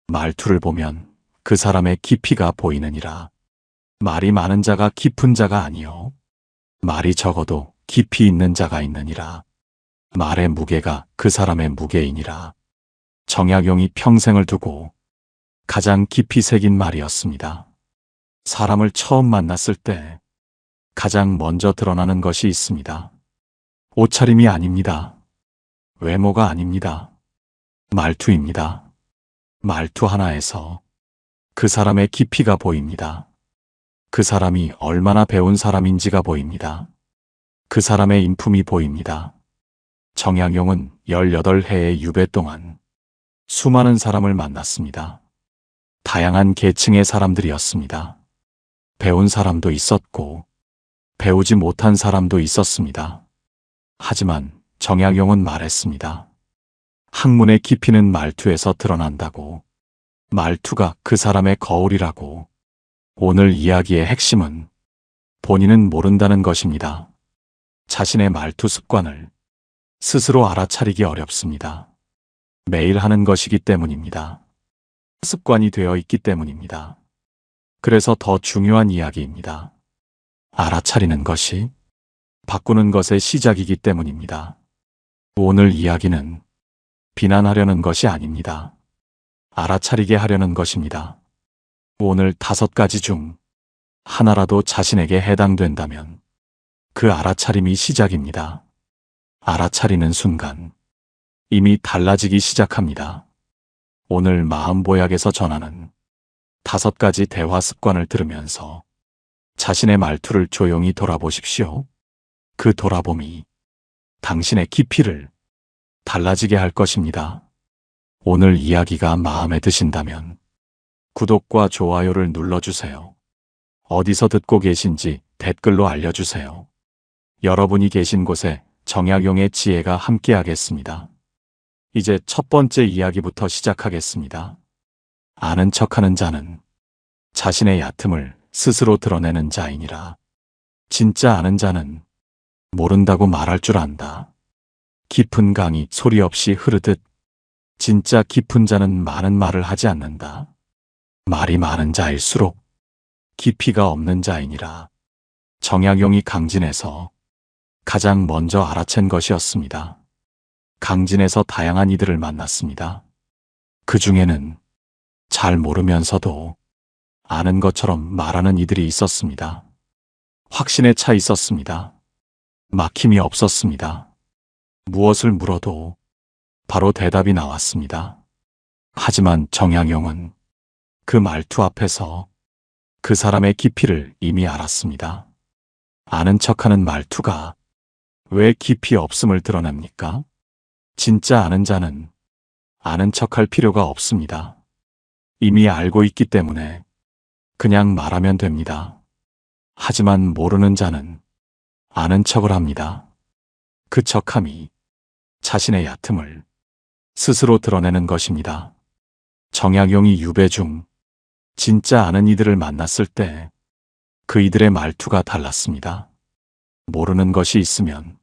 말투를 보면 그 사람의 깊이가 보이느니라. 말이 많은 자가 깊은 자가 아니요 말이 적어도 깊이 있는 자가 있느니라. 말의 무게가 그 사람의 무게이니라. 정약용이 평생을 두고 가장 깊이 새긴 말이었습니다. 사람을 처음 만났을 때 가장 먼저 드러나는 것이 있습니다. 옷차림이 아닙니다. 외모가 아닙니다. 말투입니다. 말투 하나에서 그 사람의 깊이가 보입니다. 그 사람이 얼마나 배운 사람인지가 보입니다. 그 사람의 인품이 보입니다. 정약용은 18해의 유배 동안 수많은 사람을 만났습니다. 다양한 계층의 사람들이었습니다. 배운 사람도 있었고 배우지 못한 사람도 있었습니다. 하지만 정약용은 말했습니다. 학문의 깊이는 말투에서 드러난다고. 말투가 그 사람의 거울이라고. 오늘 이야기의 핵심은 본인은 모른다는 것입니다. 자신의 말투 습관을 스스로 알아차리기 어렵습니다. 매일 하는 것이기 때문입니다. 습관이 되어 있기 때문입니다. 그래서 더 중요한 이야기입니다. 알아차리는 것이 바꾸는 것의 시작이기 때문입니다. 오늘 이야기는 비난하려는 것이 아닙니다. 알아차리게 하려는 것입니다. 오늘 5가지 중 하나라도 자신에게 해당된다면 그 알아차림이 시작입니다. 알아차리는 순간 이미 달라지기 시작합니다. 오늘 마음보약에서 전하는 5가지 대화 습관을 들으면서 자신의 말투를 조용히 돌아보십시오. 그 돌아봄이 당신의 깊이를 달라지게 할 것입니다. 오늘 이야기가 마음에 드신다면 구독과 좋아요를 눌러주세요. 어디서 듣고 계신지 댓글로 알려주세요. 여러분이 계신 곳에 정약용의 지혜가 함께하겠습니다. 이제 첫 번째 이야기부터 시작하겠습니다. 아는 척하는 자는 자신의 얕음을 스스로 드러내는 자이니라. 진짜 아는 자는 모른다고 말할 줄 안다. 깊은 강이 소리 없이 흐르듯 진짜 깊은 자는 많은 말을 하지 않는다. 말이 많은 자일수록 깊이가 없는 자이니라. 정약용이 강진에서 가장 먼저 알아챈 것이었습니다. 강진에서 다양한 이들을 만났습니다. 그 중에는 잘 모르면서도 아는 것처럼 말하는 이들이 있었습니다. 확신에 차 있었습니다. 막힘이 없었습니다. 무엇을 물어도 바로 대답이 나왔습니다. 하지만 정약용은 그 말투 앞에서 그 사람의 깊이를 이미 알았습니다. 아는 척하는 말투가 왜 깊이 없음을 드러냅니까? 진짜 아는 자는 아는 척할 필요가 없습니다. 이미 알고 있기 때문에 그냥 말하면 됩니다. 하지만 모르는 자는 아는 척을 합니다. 그 척함이 자신의 얕음을 스스로 드러내는 것입니다. 정약용이 유배 중 진짜 아는 이들을 만났을 때 그 이들의 말투가 달랐습니다. 모르는 것이 있으면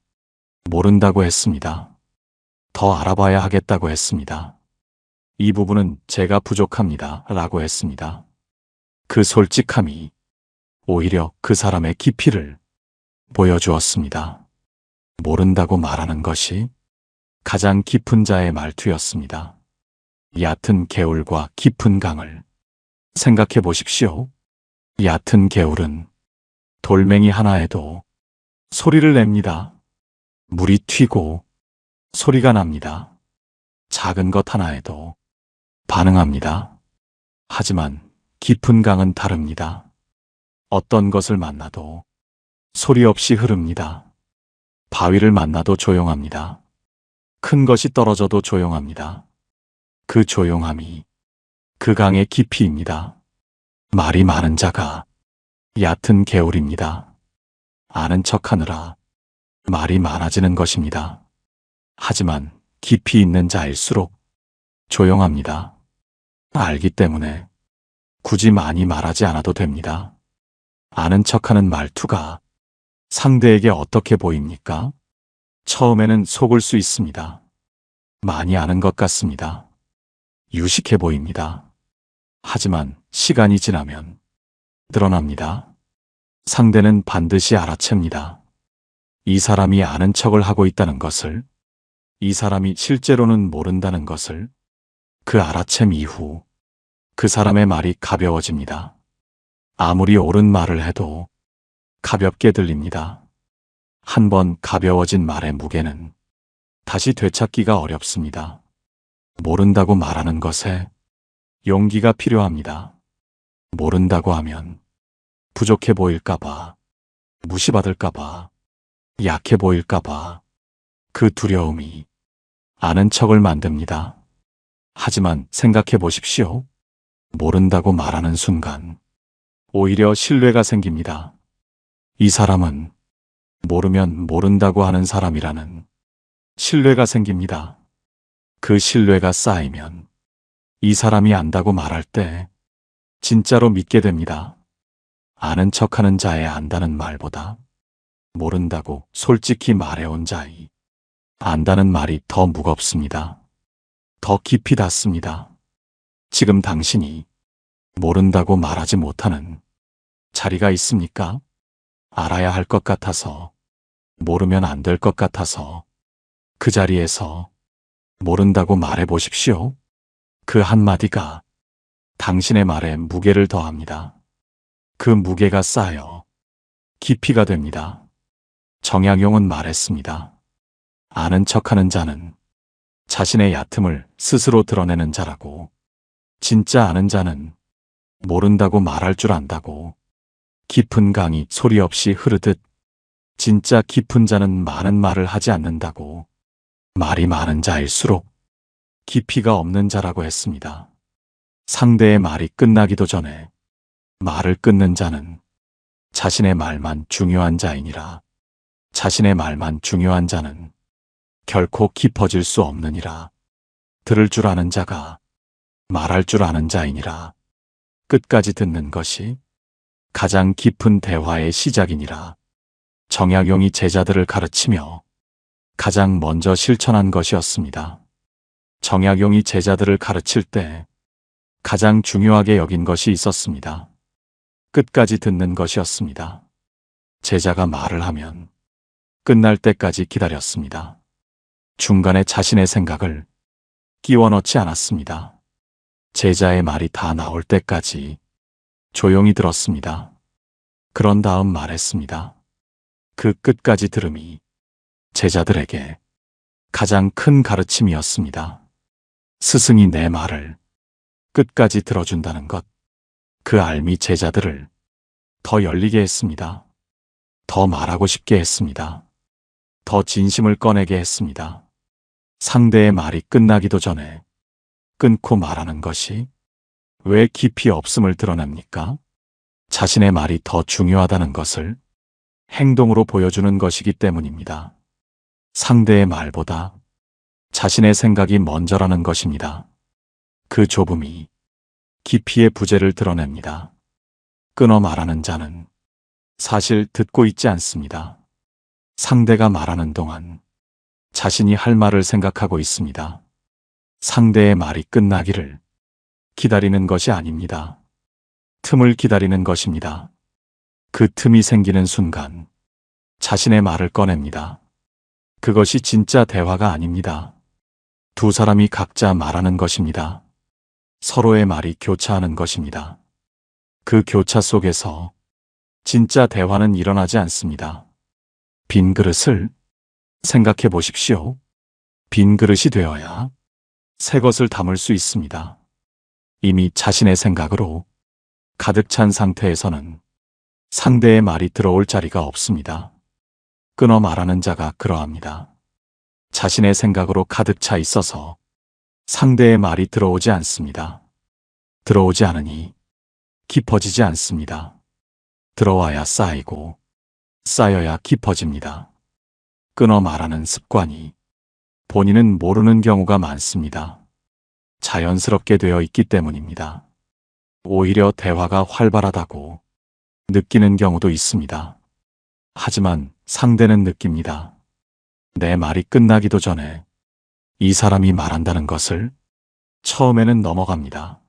모른다고 했습니다. 더 알아봐야 하겠다고 했습니다. 이 부분은 제가 부족합니다. 라고 했습니다. 그 솔직함이 오히려 그 사람의 깊이를 보여주었습니다. 모른다고 말하는 것이 가장 깊은 자의 말투였습니다. 얕은 개울과 깊은 강을 생각해 보십시오. 얕은 개울은 돌멩이 하나에도 소리를 냅니다. 물이 튀고 소리가 납니다. 작은 것 하나에도 반응합니다. 하지만 깊은 강은 다릅니다. 어떤 것을 만나도 소리 없이 흐릅니다. 바위를 만나도 조용합니다. 큰 것이 떨어져도 조용합니다. 그 조용함이 그 강의 깊이입니다. 말이 많은 자가 얕은 개울입니다. 아는 척하느라 말이 많아지는 것입니다. 하지만 깊이 있는 자일수록 조용합니다. 알기 때문에 굳이 많이 말하지 않아도 됩니다. 아는 척하는 말투가 상대에게 어떻게 보입니까? 처음에는 속을 수 있습니다. 많이 아는 것 같습니다. 유식해 보입니다. 하지만 시간이 지나면 드러납니다. 상대는 반드시 알아챕니다. 이 사람이 아는 척을 하고 있다는 것을, 이 사람이 실제로는 모른다는 것을. 그 알아챈 이후 그 사람의 말이 가벼워집니다. 아무리 옳은 말을 해도 가볍게 들립니다. 한번 가벼워진 말의 무게는 다시 되찾기가 어렵습니다. 모른다고 말하는 것에 용기가 필요합니다. 모른다고 하면 부족해 보일까봐, 무시받을까봐, 약해 보일까봐 그 두려움이 아는 척을 만듭니다. 하지만 생각해 보십시오. 모른다고 말하는 순간 오히려 신뢰가 생깁니다. 이 사람은 모르면 모른다고 하는 사람이라는 신뢰가 생깁니다. 그 신뢰가 쌓이면 이 사람이 안다고 말할 때 진짜로 믿게 됩니다. 아는 척하는 자의 안다는 말보다 모른다고 솔직히 말해온 자의 안다는 말이 더 무겁습니다. 더 깊이 닿습니다. 지금 당신이 모른다고 말하지 못하는 자리가 있습니까? 알아야 할 것 같아서, 모르면 안 될 것 같아서 그 자리에서 모른다고 말해 보십시오. 그 한마디가 당신의 말에 무게를 더합니다. 그 무게가 쌓여 깊이가 됩니다. 정약용은 말했습니다. 아는 척하는 자는 자신의 얕음을 스스로 드러내는 자라고, 진짜 아는 자는 모른다고 말할 줄 안다고. 깊은 강이 소리 없이 흐르듯 진짜 깊은 자는 많은 말을 하지 않는다고. 말이 많은 자일수록 깊이가 없는 자라고 했습니다. 상대의 말이 끝나기도 전에 말을 끊는 자는 자신의 말만 중요한 자이니라. 자신의 말만 중요한 자는 결코 깊어질 수 없느니라. 들을 줄 아는 자가 말할 줄 아는 자이니라. 끝까지 듣는 것이 가장 깊은 대화의 시작이니라. 정약용이 제자들을 가르치며 가장 먼저 실천한 것이었습니다. 정약용이 제자들을 가르칠 때 가장 중요하게 여긴 것이 있었습니다. 끝까지 듣는 것이었습니다. 제자가 말을 하면 끝날 때까지 기다렸습니다. 중간에 자신의 생각을 끼워 넣지 않았습니다. 제자의 말이 다 나올 때까지 조용히 들었습니다. 그런 다음 말했습니다. 그 끝까지 들음이 제자들에게 가장 큰 가르침이었습니다. 스승이 내 말을 끝까지 들어준다는 것, 그 알미 제자들을 더 열리게 했습니다. 더 말하고 싶게 했습니다. 더 진심을 꺼내게 했습니다. 상대의 말이 끝나기도 전에 끊고 말하는 것이 왜 깊이 없음을 드러냅니까? 자신의 말이 더 중요하다는 것을 행동으로 보여주는 것이기 때문입니다. 상대의 말보다 자신의 생각이 먼저라는 것입니다. 그 좁음이 깊이의 부재를 드러냅니다. 끊어 말하는 자는 사실 듣고 있지 않습니다. 상대가 말하는 동안 자신이 할 말을 생각하고 있습니다. 상대의 말이 끝나기를 기다리는 것이 아닙니다. 틈을 기다리는 것입니다. 그 틈이 생기는 순간 자신의 말을 꺼냅니다. 그것이 진짜 대화가 아닙니다. 두 사람이 각자 말하는 것입니다. 서로의 말이 교차하는 것입니다. 그 교차 속에서 진짜 대화는 일어나지 않습니다. 빈 그릇을 생각해 보십시오. 빈 그릇이 되어야 새 것을 담을 수 있습니다. 이미 자신의 생각으로 가득 찬 상태에서는 상대의 말이 들어올 자리가 없습니다. 끊어 말하는 자가 그러합니다. 자신의 생각으로 가득 차 있어서 상대의 말이 들어오지 않습니다. 들어오지 않으니 깊어지지 않습니다. 들어와야 쌓이고 쌓여야 깊어집니다. 끊어 말하는 습관이 본인은 모르는 경우가 많습니다. 자연스럽게 되어 있기 때문입니다. 오히려 대화가 활발하다고 느끼는 경우도 있습니다. 하지만 상대는 느낍니다. 내 말이 끝나기도 전에 이 사람이 말한다는 것을 처음에는 넘어갑니다.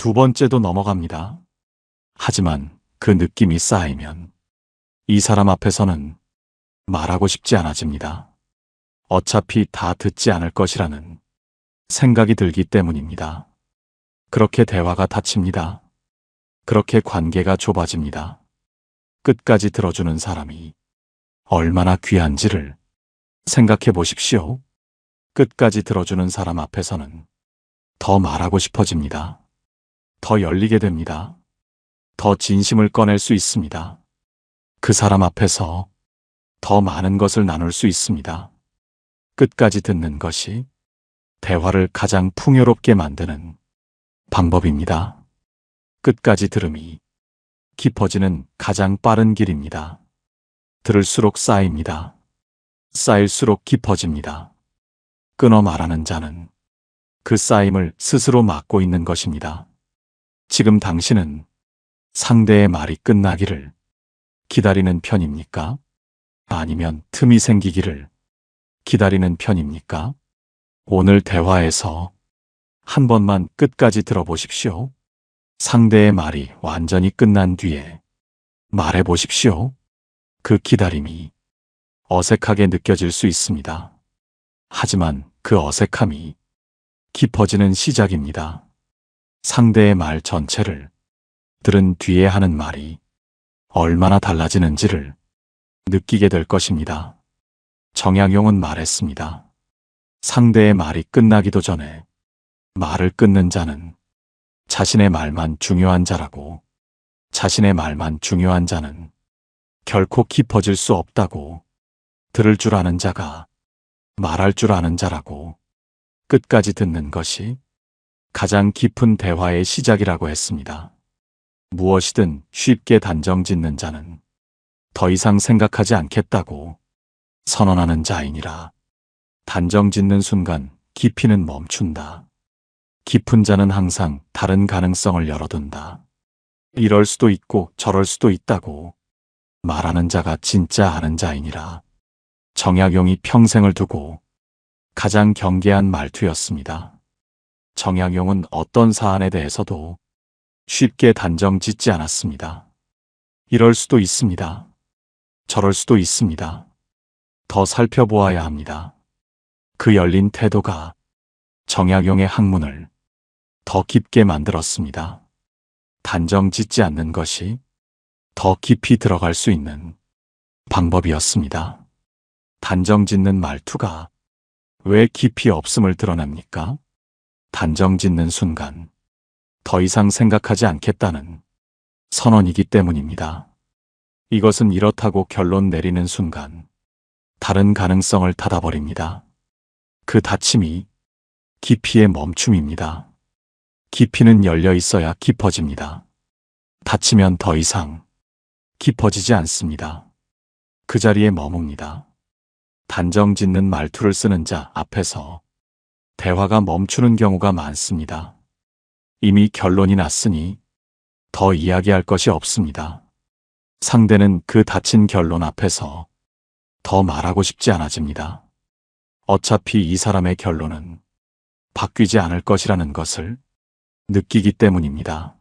두 번째도 넘어갑니다. 하지만 그 느낌이 쌓이면 이 사람 앞에서는 말하고 싶지 않아집니다. 어차피 다 듣지 않을 것이라는 생각이 들기 때문입니다. 그렇게 대화가 닫힙니다. 그렇게 관계가 좁아집니다. 끝까지 들어주는 사람이 얼마나 귀한지를 생각해 보십시오. 끝까지 들어주는 사람 앞에서는 더 말하고 싶어집니다. 더 열리게 됩니다. 더 진심을 꺼낼 수 있습니다. 그 사람 앞에서 더 많은 것을 나눌 수 있습니다. 끝까지 듣는 것이 대화를 가장 풍요롭게 만드는 방법입니다. 끝까지 들음이 깊어지는 가장 빠른 길입니다. 들을수록 쌓입니다. 쌓일수록 깊어집니다. 끊어 말하는 자는 그 쌓임을 스스로 막고 있는 것입니다. 지금 당신은 상대의 말이 끝나기를 기다리는 편입니까? 아니면 틈이 생기기를 기다리는 편입니까? 오늘 대화에서 한 번만 끝까지 들어보십시오. 상대의 말이 완전히 끝난 뒤에 말해 보십시오. 그 기다림이 어색하게 느껴질 수 있습니다. 하지만 그 어색함이 깊어지는 시작입니다. 상대의 말 전체를 들은 뒤에 하는 말이 얼마나 달라지는지를 느끼게 될 것입니다. 정약용은 말했습니다. 상대의 말이 끝나기도 전에 말을 끊는 자는 자신의 말만 중요한 자라고, 자신의 말만 중요한 자는 결코 깊어질 수 없다고, 들을 줄 아는 자가 말할 줄 아는 자라고, 끝까지 듣는 것이 가장 깊은 대화의 시작이라고 했습니다. 무엇이든 쉽게 단정 짓는 자는 더 이상 생각하지 않겠다고 선언하는 자이니라. 단정 짓는 순간 깊이는 멈춘다. 깊은 자는 항상 다른 가능성을 열어둔다. 이럴 수도 있고 저럴 수도 있다고 말하는 자가 진짜 아는 자이니라. 정약용이 평생을 두고 가장 경계한 말투였습니다. 정약용은 어떤 사안에 대해서도 쉽게 단정 짓지 않았습니다. 이럴 수도 있습니다. 저럴 수도 있습니다. 더 살펴보아야 합니다. 그 열린 태도가 정약용의 학문을 더 깊게 만들었습니다. 단정 짓지 않는 것이 더 깊이 들어갈 수 있는 방법이었습니다. 단정 짓는 말투가 왜 깊이 없음을 드러냅니까? 단정 짓는 순간 더 이상 생각하지 않겠다는 선언이기 때문입니다. 이것은 이렇다고 결론 내리는 순간 다른 가능성을 닫아버립니다. 그 닫힘이 깊이의 멈춤입니다. 깊이는 열려 있어야 깊어집니다. 닫히면 더 이상 깊어지지 않습니다. 그 자리에 머뭅니다. 단정 짓는 말투를 쓰는 자 앞에서 대화가 멈추는 경우가 많습니다. 이미 결론이 났으니 더 이야기할 것이 없습니다. 상대는 그 닫힌 결론 앞에서 더 말하고 싶지 않아집니다. 어차피 이 사람의 결론은 바뀌지 않을 것이라는 것을 느끼기 때문입니다.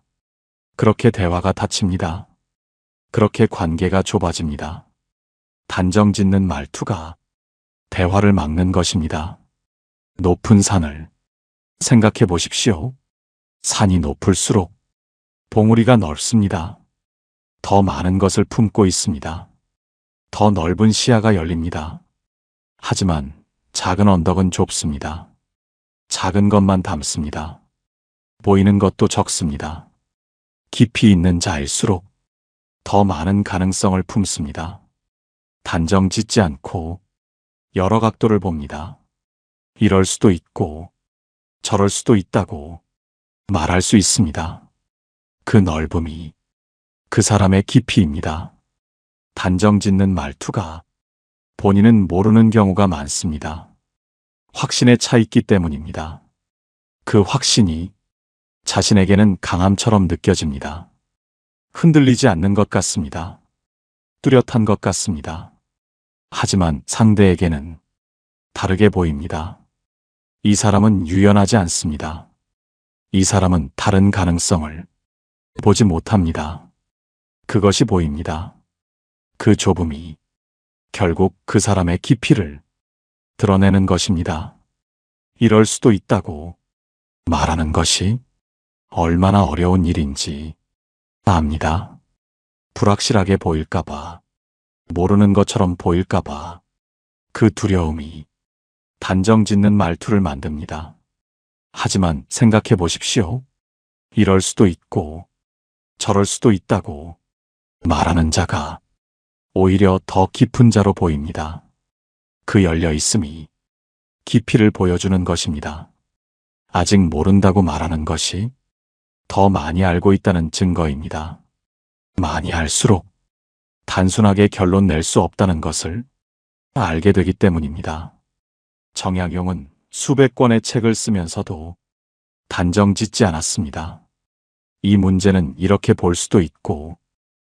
그렇게 대화가 닫힙니다. 그렇게 관계가 좁아집니다. 단정 짓는 말투가 대화를 막는 것입니다. 높은 산을 생각해 보십시오. 산이 높을수록 봉우리가 넓습니다. 더 많은 것을 품고 있습니다. 더 넓은 시야가 열립니다. 하지만 작은 언덕은 좁습니다. 작은 것만 담습니다. 보이는 것도 적습니다. 깊이 있는 자일수록 더 많은 가능성을 품습니다. 단정 짓지 않고 여러 각도를 봅니다. 이럴 수도 있고 저럴 수도 있다고 말할 수 있습니다. 그 넓음이 그 사람의 깊이입니다. 단정 짓는 말투가 본인은 모르는 경우가 많습니다. 확신에 차 있기 때문입니다. 그 확신이 자신에게는 강함처럼 느껴집니다. 흔들리지 않는 것 같습니다. 뚜렷한 것 같습니다. 하지만 상대에게는 다르게 보입니다. 이 사람은 유연하지 않습니다. 이 사람은 다른 가능성을 보지 못합니다. 그것이 보입니다. 그 좁음이 결국 그 사람의 깊이를 드러내는 것입니다. 이럴 수도 있다고 말하는 것이 얼마나 어려운 일인지 압니다. 불확실하게 보일까봐, 모르는 것처럼 보일까봐 그 두려움이 단정 짓는 말투를 만듭니다. 하지만 생각해 보십시오. 이럴 수도 있고 저럴 수도 있다고 말하는 자가 오히려 더 깊은 자로 보입니다. 그 열려 있음이 깊이를 보여주는 것입니다. 아직 모른다고 말하는 것이 더 많이 알고 있다는 증거입니다. 많이 알수록 단순하게 결론 낼 수 없다는 것을 알게 되기 때문입니다. 정약용은 수백 권의 책을 쓰면서도 단정 짓지 않았습니다. 이 문제는 이렇게 볼 수도 있고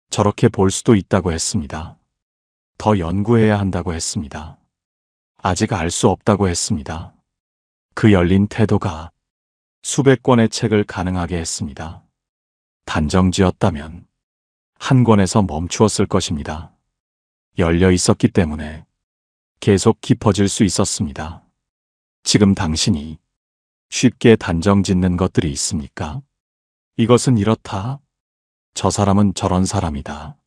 저렇게 볼 수도 있다고 했습니다. 더 연구해야 한다고 했습니다. 아직 알 수 없다고 했습니다. 그 열린 태도가 수백 권의 책을 가능하게 했습니다. 단정지었다면 한 권에서 멈추었을 것입니다. 열려 있었기 때문에 계속 깊어질 수 있었습니다. 지금 당신이 쉽게 단정 짓는 것들이 있습니까? 이것은 이렇다. 저 사람은 저런 사람이다.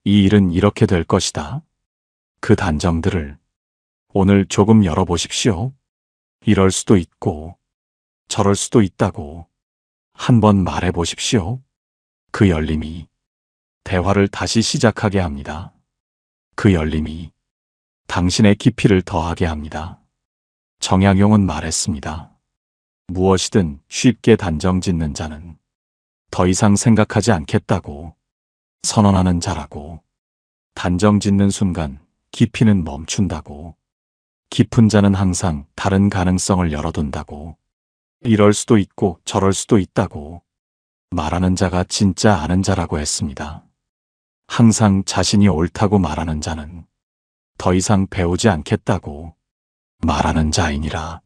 이 일은 이렇게 될 것이다. 그 단정들을 오늘 조금 열어보십시오. 이럴 수도 있고 저럴 수도 있다고 한번 말해보십시오. 그 열림이 대화를 다시 시작하게 합니다. 그 열림이 당신의 깊이를 더하게 합니다. 정약용은 말했습니다. 무엇이든 쉽게 단정 짓는 자는 더 이상 생각하지 않겠다고 선언하는 자라고, 단정 짓는 순간 깊이는 멈춘다고, 깊은 자는 항상 다른 가능성을 열어둔다고, 이럴 수도 있고 저럴 수도 있다고 말하는 자가 진짜 아는 자라고 했습니다. 항상 자신이 옳다고 말하는 자는 더 이상 배우지 않겠다고 말하는 자이니라.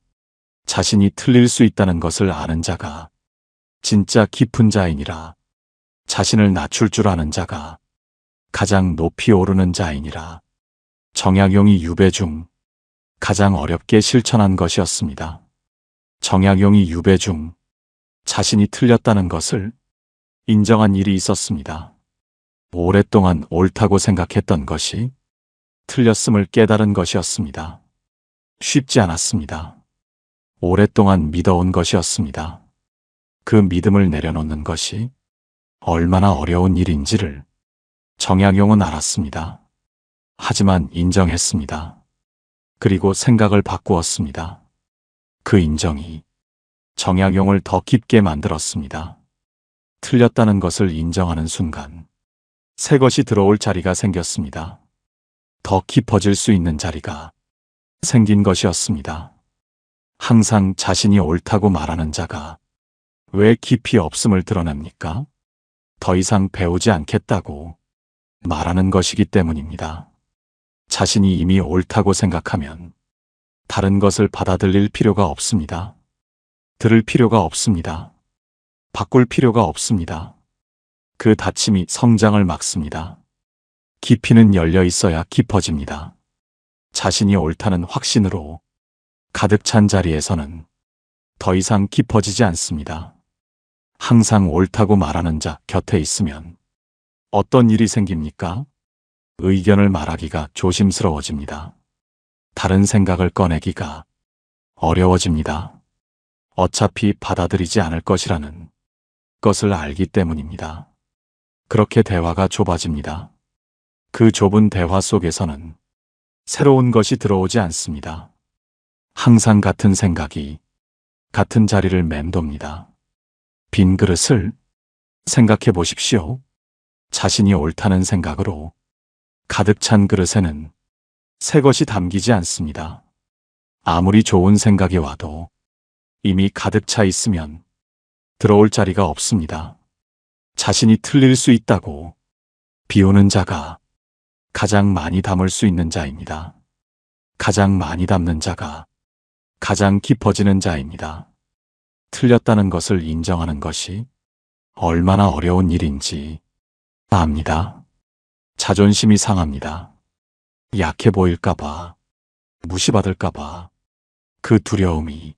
자신이 틀릴 수 있다는 것을 아는 자가 진짜 깊은 자이니라. 자신을 낮출 줄 아는 자가 가장 높이 오르는 자이니라. 정약용이 유배 중 가장 어렵게 실천한 것이었습니다. 정약용이 유배 중 자신이 틀렸다는 것을 인정한 일이 있었습니다. 오랫동안 옳다고 생각했던 것이 틀렸음을 깨달은 것이었습니다. 쉽지 않았습니다. 오랫동안 믿어온 것이었습니다. 그 믿음을 내려놓는 것이 얼마나 어려운 일인지를 정약용은 알았습니다. 하지만 인정했습니다. 그리고 생각을 바꾸었습니다. 그 인정이 정약용을 더 깊게 만들었습니다. 틀렸다는 것을 인정하는 순간 새 것이 들어올 자리가 생겼습니다. 더 깊어질 수 있는 자리가 생긴 것이었습니다. 항상 자신이 옳다고 말하는 자가 왜 깊이 없음을 드러냅니까? 더 이상 배우지 않겠다고 말하는 것이기 때문입니다. 자신이 이미 옳다고 생각하면 다른 것을 받아들일 필요가 없습니다. 들을 필요가 없습니다. 바꿀 필요가 없습니다. 그 닫힘이 성장을 막습니다. 깊이는 열려 있어야 깊어집니다. 자신이 옳다는 확신으로 가득 찬 자리에서는 더 이상 깊어지지 않습니다. 항상 옳다고 말하는 자 곁에 있으면 어떤 일이 생깁니까? 의견을 말하기가 조심스러워집니다. 다른 생각을 꺼내기가 어려워집니다. 어차피 받아들이지 않을 것이라는 것을 알기 때문입니다. 그렇게 대화가 좁아집니다. 그 좁은 대화 속에서는 새로운 것이 들어오지 않습니다. 항상 같은 생각이 같은 자리를 맴돕니다. 빈 그릇을 생각해 보십시오. 자신이 옳다는 생각으로 가득 찬 그릇에는 새 것이 담기지 않습니다. 아무리 좋은 생각이 와도 이미 가득 차 있으면 들어올 자리가 없습니다. 자신이 틀릴 수 있다고 비우는 자가 가장 많이 담을 수 있는 자입니다. 가장 많이 담는 자가 가장 깊어지는 자입니다. 틀렸다는 것을 인정하는 것이 얼마나 어려운 일인지 압니다. 자존심이 상합니다. 약해 보일까봐, 무시받을까봐 그 두려움이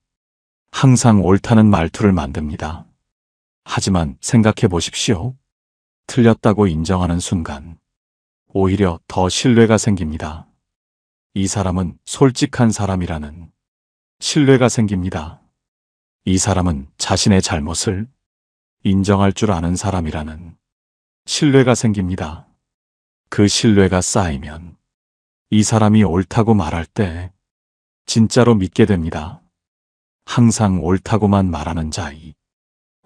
항상 옳다는 말투를 만듭니다. 하지만 생각해 보십시오. 틀렸다고 인정하는 순간 오히려 더 신뢰가 생깁니다. 이 사람은 솔직한 사람이라는 신뢰가 생깁니다. 이 사람은 자신의 잘못을 인정할 줄 아는 사람이라는 신뢰가 생깁니다. 그 신뢰가 쌓이면 이 사람이 옳다고 말할 때 진짜로 믿게 됩니다. 항상 옳다고만 말하는 자이,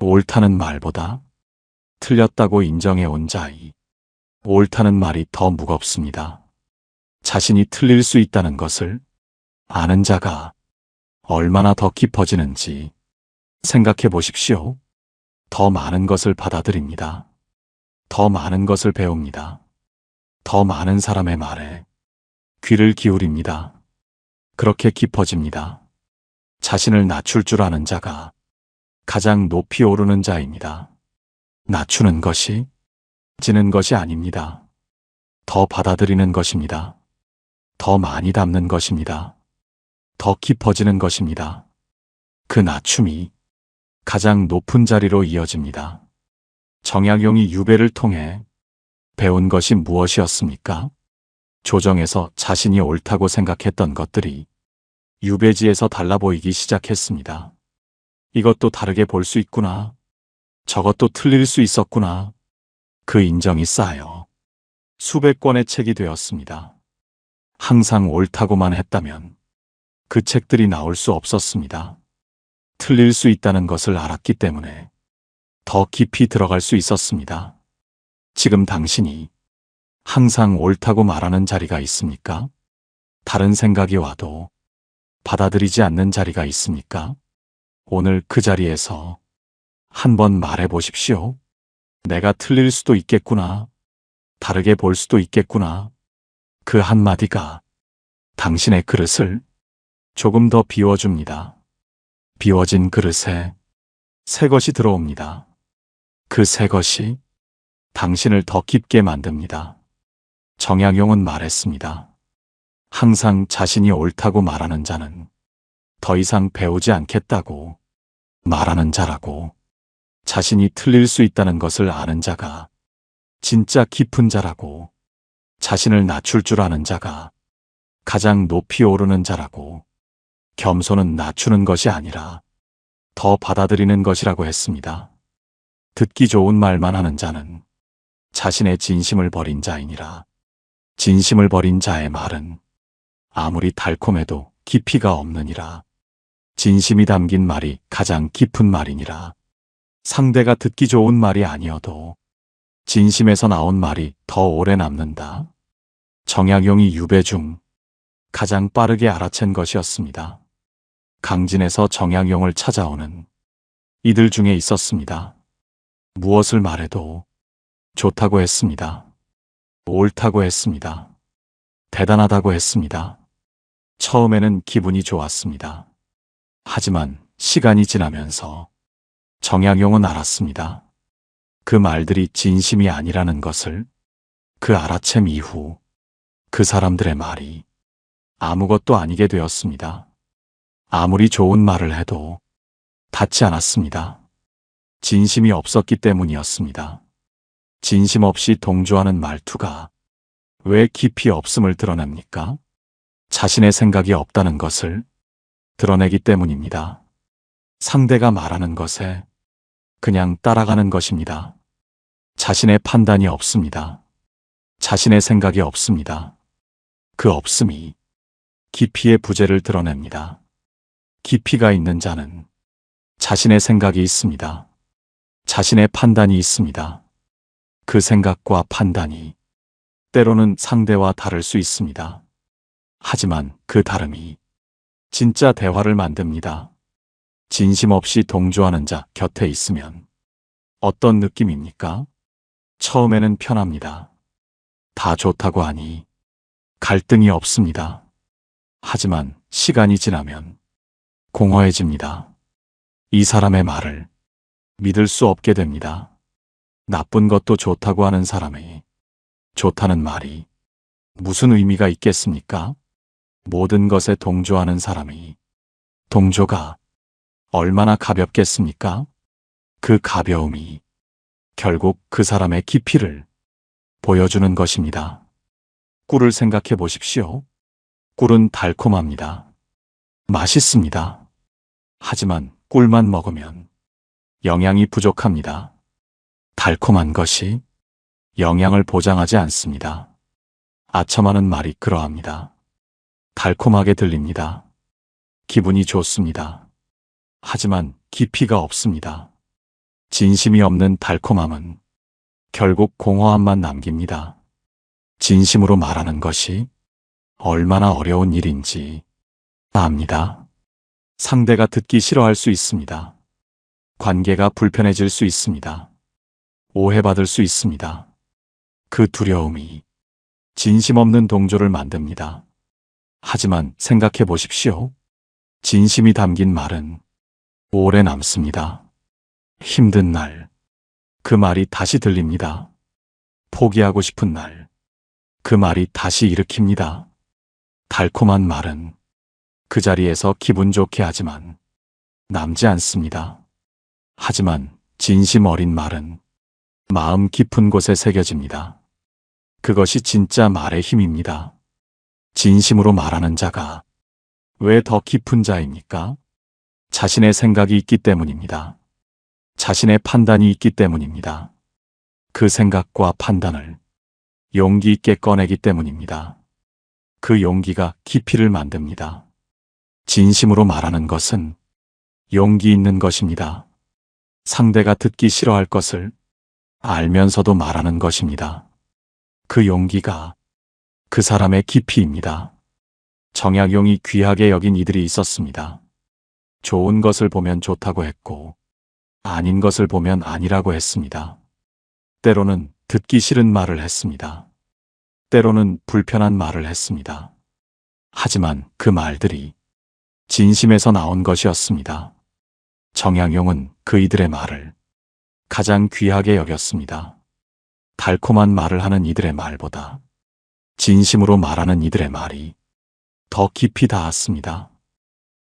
옳다는 말보다 틀렸다고 인정해 온 자이, 옳다는 말이 더 무겁습니다. 자신이 틀릴 수 있다는 것을 아는 자가 얼마나 더 깊어지는지 생각해 보십시오. 더 많은 것을 받아들입니다. 더 많은 것을 배웁니다. 더 많은 사람의 말에 귀를 기울입니다. 그렇게 깊어집니다. 자신을 낮출 줄 아는 자가 가장 높이 오르는 자입니다. 낮추는 것이 지는 것이 아닙니다. 더 받아들이는 것입니다. 더 많이 담는 것입니다. 더 깊어지는 것입니다. 그 낮춤이 가장 높은 자리로 이어집니다. 정약용이 유배를 통해 배운 것이 무엇이었습니까? 조정에서 자신이 옳다고 생각했던 것들이 유배지에서 달라 보이기 시작했습니다. 이것도 다르게 볼 수 있구나. 저것도 틀릴 수 있었구나. 그 인정이 쌓여 수백 권의 책이 되었습니다. 항상 옳다고만 했다면 그 책들이 나올 수 없었습니다. 틀릴 수 있다는 것을 알았기 때문에 더 깊이 들어갈 수 있었습니다. 지금 당신이 항상 옳다고 말하는 자리가 있습니까? 다른 생각이 와도 받아들이지 않는 자리가 있습니까? 오늘 그 자리에서 한번 말해 보십시오. 내가 틀릴 수도 있겠구나. 다르게 볼 수도 있겠구나. 그 한마디가 당신의 그릇을 조금 더 비워줍니다. 비워진 그릇에 새 것이 들어옵니다. 그 새 것이 당신을 더 깊게 만듭니다. 정약용은 말했습니다. 항상 자신이 옳다고 말하는 자는 더 이상 배우지 않겠다고 말하는 자라고, 자신이 틀릴 수 있다는 것을 아는 자가 진짜 깊은 자라고, 자신을 낮출 줄 아는 자가 가장 높이 오르는 자라고, 겸손은 낮추는 것이 아니라 더 받아들이는 것이라고 했습니다. 듣기 좋은 말만 하는 자는 자신의 진심을 버린 자이니라. 진심을 버린 자의 말은 아무리 달콤해도 깊이가 없느니라. 진심이 담긴 말이 가장 깊은 말이니라. 상대가 듣기 좋은 말이 아니어도 진심에서 나온 말이 더 오래 남는다. 정약용이 유배 중 가장 빠르게 알아챈 것이었습니다. 강진에서 정약용을 찾아오는 이들 중에 있었습니다. 무엇을 말해도 좋다고 했습니다. 옳다고 했습니다. 대단하다고 했습니다. 처음에는 기분이 좋았습니다. 하지만 시간이 지나면서 정약용은 알았습니다. 그 말들이 진심이 아니라는 것을. 그 알아챈 이후 그 사람들의 말이 아무것도 아니게 되었습니다. 아무리 좋은 말을 해도 닿지 않았습니다. 진심이 없었기 때문이었습니다. 진심 없이 동조하는 말투가 왜 깊이 없음을 드러냅니까? 자신의 생각이 없다는 것을 드러내기 때문입니다. 상대가 말하는 것에 그냥 따라가는 것입니다. 자신의 판단이 없습니다. 자신의 생각이 없습니다. 그 없음이 깊이의 부재를 드러냅니다. 깊이가 있는 자는 자신의 생각이 있습니다. 자신의 판단이 있습니다. 그 생각과 판단이 때로는 상대와 다를 수 있습니다. 하지만 그 다름이 진짜 대화를 만듭니다. 진심 없이 동조하는 자 곁에 있으면 어떤 느낌입니까? 처음에는 편합니다. 다 좋다고 하니 갈등이 없습니다. 하지만 시간이 지나면 공허해집니다. 이 사람의 말을 믿을 수 없게 됩니다. 나쁜 것도 좋다고 하는 사람이 좋다는 말이 무슨 의미가 있겠습니까? 모든 것에 동조하는 사람이 동조가 얼마나 가볍겠습니까? 그 가벼움이 결국 그 사람의 깊이를 보여주는 것입니다. 꿀을 생각해 보십시오. 꿀은 달콤합니다. 맛있습니다. 하지만 꿀만 먹으면 영양이 부족합니다. 달콤한 것이 영양을 보장하지 않습니다. 아첨하는 말이 그러합니다. 달콤하게 들립니다. 기분이 좋습니다. 하지만 깊이가 없습니다. 진심이 없는 달콤함은 결국 공허함만 남깁니다. 진심으로 말하는 것이 얼마나 어려운 일인지 압니다. 상대가 듣기 싫어할 수 있습니다. 관계가 불편해질 수 있습니다. 오해받을 수 있습니다. 그 두려움이 진심 없는 동조를 만듭니다. 하지만 생각해 보십시오. 진심이 담긴 말은 오래 남습니다. 힘든 날, 그 말이 다시 들립니다. 포기하고 싶은 날, 그 말이 다시 일으킵니다. 달콤한 말은 그 자리에서 기분 좋게 하지만 남지 않습니다. 하지만 진심 어린 말은 마음 깊은 곳에 새겨집니다. 그것이 진짜 말의 힘입니다. 진심으로 말하는 자가 왜 더 깊은 자입니까? 자신의 생각이 있기 때문입니다. 자신의 판단이 있기 때문입니다. 그 생각과 판단을 용기 있게 꺼내기 때문입니다. 그 용기가 깊이를 만듭니다. 진심으로 말하는 것은 용기 있는 것입니다. 상대가 듣기 싫어할 것을 알면서도 말하는 것입니다. 그 용기가 그 사람의 깊이입니다. 정약용이 귀하게 여긴 이들이 있었습니다. 좋은 것을 보면 좋다고 했고 아닌 것을 보면 아니라고 했습니다. 때로는 듣기 싫은 말을 했습니다. 때로는 불편한 말을 했습니다. 하지만 그 말들이 진심에서 나온 것이었습니다. 정약용은 그 이들의 말을 가장 귀하게 여겼습니다. 달콤한 말을 하는 이들의 말보다 진심으로 말하는 이들의 말이 더 깊이 닿았습니다.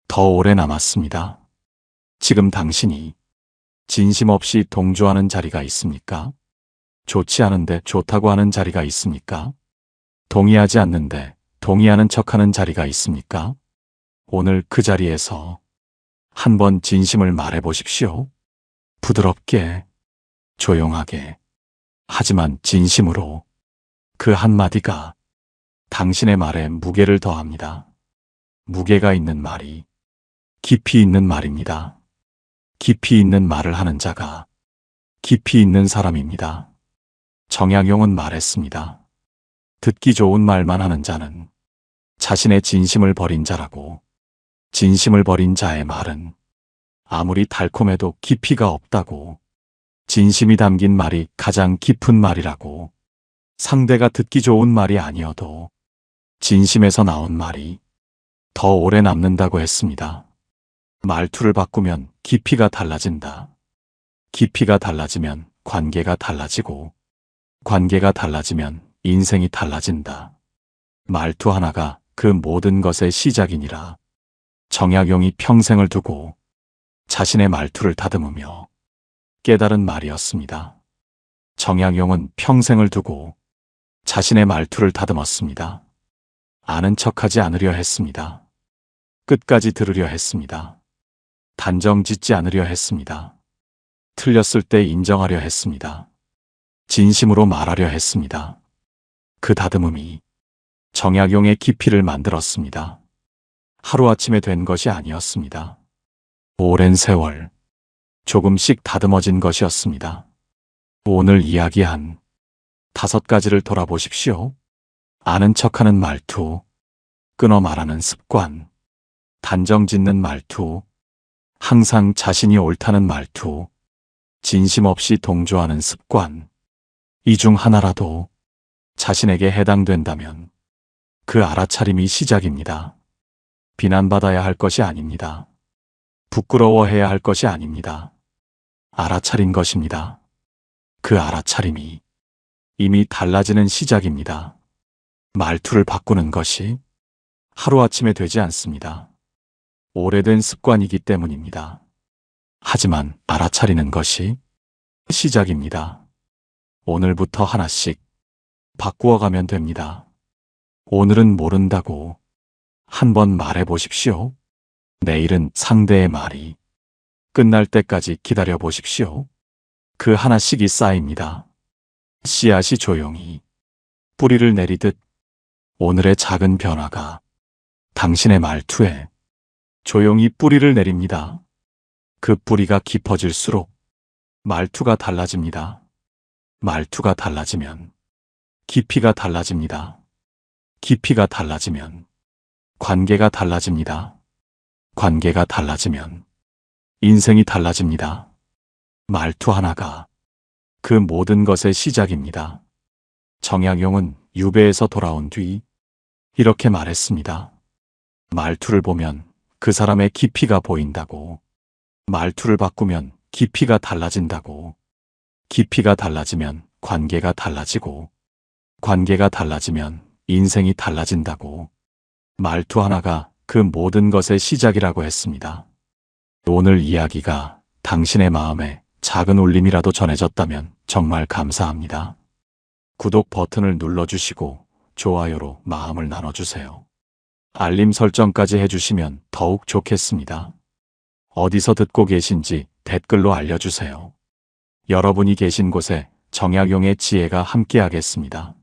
더 오래 남았습니다. 지금 당신이 진심 없이 동조하는 자리가 있습니까? 좋지 않은데 좋다고 하는 자리가 있습니까? 동의하지 않는데 동의하는 척하는 자리가 있습니까? 오늘 그 자리에서 한번 진심을 말해 보십시오. 부드럽게, 조용하게, 하지만 진심으로 그 한마디가 당신의 말에 무게를 더합니다. 무게가 있는 말이 깊이 있는 말입니다. 깊이 있는 말을 하는 자가 깊이 있는 사람입니다. 정약용은 말했습니다. 듣기 좋은 말만 하는 자는 자신의 진심을 버린 자라고, 진심을 버린 자의 말은 아무리 달콤해도 깊이가 없다고, 진심이 담긴 말이 가장 깊은 말이라고, 상대가 듣기 좋은 말이 아니어도 진심에서 나온 말이 더 오래 남는다고 했습니다. 말투를 바꾸면 깊이가 달라진다. 깊이가 달라지면 관계가 달라지고, 관계가 달라지면 인생이 달라진다. 말투 하나가 그 모든 것의 시작이니라. 정약용이 평생을 두고 자신의 말투를 다듬으며 깨달은 말이었습니다. 정약용은 평생을 두고 자신의 말투를 다듬었습니다. 아는 척하지 않으려 했습니다. 끝까지 들으려 했습니다. 단정 짓지 않으려 했습니다. 틀렸을 때 인정하려 했습니다. 진심으로 말하려 했습니다. 그 다듬음이 정약용의 깊이를 만들었습니다. 하루아침에 된 것이 아니었습니다. 오랜 세월 조금씩 다듬어진 것이었습니다. 오늘 이야기한 5가지를 돌아보십시오. 아는 척하는 말투, 끊어 말하는 습관, 단정 짓는 말투, 항상 자신이 옳다는 말투, 진심 없이 동조하는 습관. 이 중 하나라도 자신에게 해당된다면 그 알아차림이 시작입니다. 비난받아야 할 것이 아닙니다. 부끄러워해야 할 것이 아닙니다. 알아차린 것입니다. 그 알아차림이 이미 달라지는 시작입니다. 말투를 바꾸는 것이 하루아침에 되지 않습니다. 오래된 습관이기 때문입니다. 하지만 알아차리는 것이 시작입니다. 오늘부터 하나씩 바꾸어가면 됩니다. 오늘은 모른다고 한번 말해 보십시오. 내일은 상대의 말이 끝날 때까지 기다려 보십시오. 그 하나씩이 쌓입니다. 씨앗이 조용히 뿌리를 내리듯 오늘의 작은 변화가 당신의 말투에 조용히 뿌리를 내립니다. 그 뿌리가 깊어질수록 말투가 달라집니다. 말투가 달라지면 깊이가 달라집니다. 깊이가 달라지면 관계가 달라집니다. 관계가 달라지면 인생이 달라집니다. 말투 하나가 그 모든 것의 시작입니다. 정약용은 유배에서 돌아온 뒤 이렇게 말했습니다. 말투를 보면 그 사람의 깊이가 보인다고. 말투를 바꾸면 깊이가 달라진다고. 깊이가 달라지면 관계가 달라지고, 관계가 달라지면 인생이 달라진다고. 말투 하나가 그 모든 것의 시작이라고 했습니다. 오늘 이야기가 당신의 마음에 작은 울림이라도 전해졌다면 정말 감사합니다. 구독 버튼을 눌러주시고 좋아요로 마음을 나눠주세요. 알림 설정까지 해주시면 더욱 좋겠습니다. 어디서 듣고 계신지 댓글로 알려주세요. 여러분이 계신 곳에 정약용의 지혜가 함께하겠습니다.